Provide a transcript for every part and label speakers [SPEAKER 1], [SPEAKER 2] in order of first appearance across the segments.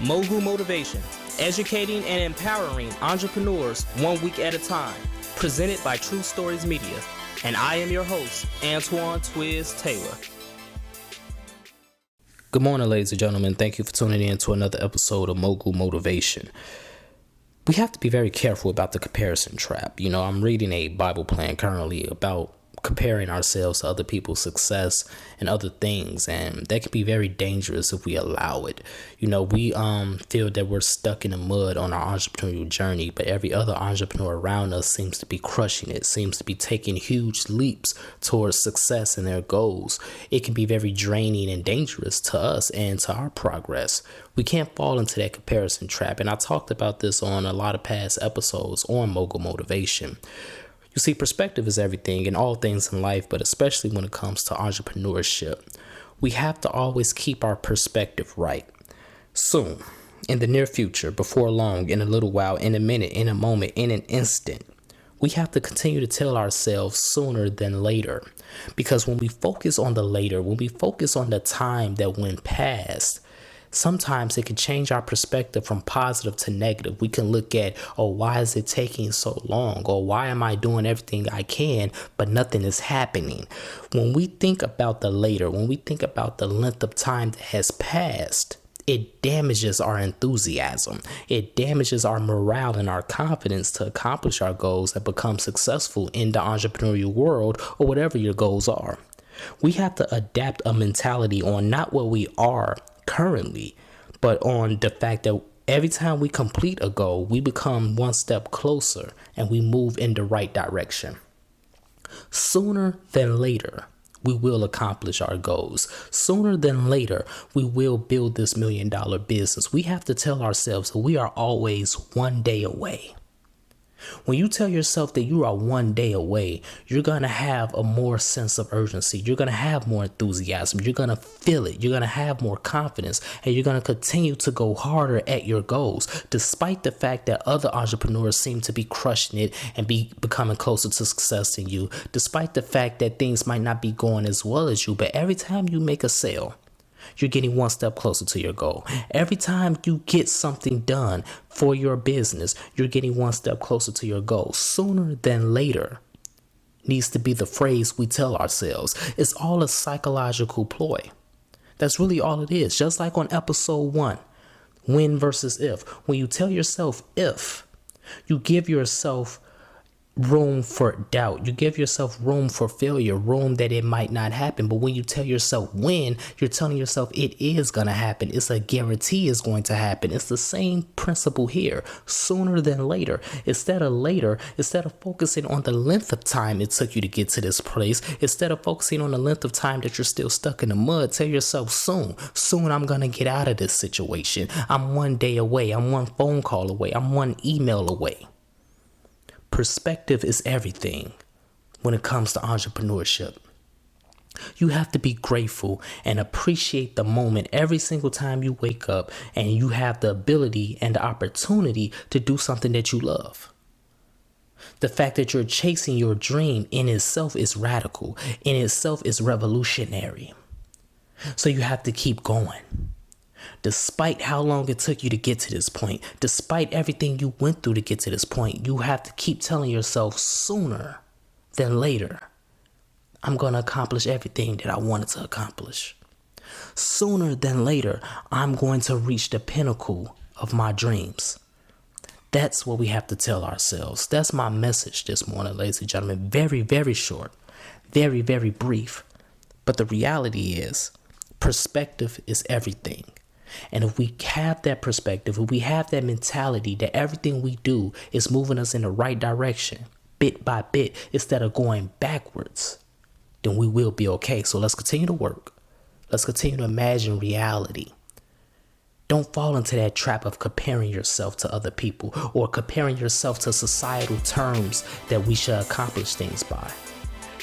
[SPEAKER 1] Mogul Motivation, educating and empowering entrepreneurs 1 week at a time, presented by True Stories Media. And I am your host, Antoine Twiz Taylor. Good morning, ladies and gentlemen. Thank you for tuning in to another episode of Mogul Motivation. We have to be very careful about the comparison trap. I'm reading a Bible plan currently about comparing ourselves to other people's success and other things, and that can be very dangerous if we allow it. We feel that we're stuck in the mud on our entrepreneurial journey, but every other entrepreneur around us seems to be crushing it, seems to be taking huge leaps towards success and their goals. It can be very draining and dangerous to us and to our progress. We can't fall into that comparison trap, and I talked about this on a lot of past episodes on Mogul Motivation. You see, perspective is everything in all things in life, but especially when it comes to entrepreneurship. We have to always keep our perspective right. Soon, in the near future, before long, in a little while, in a minute, in a moment, in an instant, we have to continue to tell ourselves sooner than later. Because when we focus on the later, when we focus on the time that went past, sometimes it can change our perspective from positive to negative. We can look at, why is it taking so long? Or why am I doing everything I can, but nothing is happening? When we think about the later, when we think about the length of time that has passed, it damages our enthusiasm. It damages our morale and our confidence to accomplish our goals and become successful in the entrepreneurial world or whatever your goals are. We have to adapt a mentality on not what we are currently, but on the fact that every time we complete a goal, we become one step closer and we move in the right direction. Sooner than later, we will accomplish our goals. Sooner than later, we will build this $1 million business. We have to tell ourselves that we are always one day away. When you tell yourself that you are one day away, you're going to have a more sense of urgency. You're going to have more enthusiasm. You're going to feel it. You're going to have more confidence, and you're going to continue to go harder at your goals, despite the fact that other entrepreneurs seem to be crushing it and becoming closer to success than you, despite the fact that things might not be going as well as you. But every time you make a sale, you're getting one step closer to your goal. Every time you get something done for your business, you're getting one step closer to your goal. Sooner than later needs to be the phrase we tell ourselves. It's all a psychological ploy. That's really all it is. Just like on episode 1, when versus if. When you tell yourself if, you give yourself room for doubt. You give yourself room for failure, room that it might not happen. But when you tell yourself when, you're telling yourself it is going to happen. It's a guarantee it's going to happen. It's the same principle here. Sooner than later. Instead of focusing on the length of time it took you to get to this place, instead of focusing on the length of time that you're still stuck in the mud, tell yourself soon I'm going to get out of this situation. I'm one day away. I'm one phone call away. I'm one email away. Perspective is everything when it comes to entrepreneurship. You have to be grateful and appreciate the moment every single time you wake up and you have the ability and the opportunity to do something that you love. The fact that you're chasing your dream in itself is radical, in itself is revolutionary. So you have to keep going. Despite how long it took you to get to this point, despite everything you went through to get to this point, you have to keep telling yourself sooner than later, I'm going to accomplish everything that I wanted to accomplish. Sooner than later, I'm going to reach the pinnacle of my dreams. That's what we have to tell ourselves. That's my message this morning, ladies and gentlemen. Very, very short, very, very brief. But the reality is, perspective is everything. And if we have that perspective, if we have that mentality that everything we do is moving us in the right direction, bit by bit, instead of going backwards, then we will be okay. So let's continue to work. Let's continue to imagine reality. Don't fall into that trap of comparing yourself to other people or comparing yourself to societal terms that we should accomplish things by.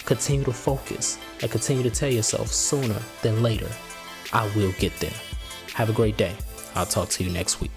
[SPEAKER 1] Continue to focus and continue to tell yourself sooner than later, I will get there. Have a great day. I'll talk to you next week.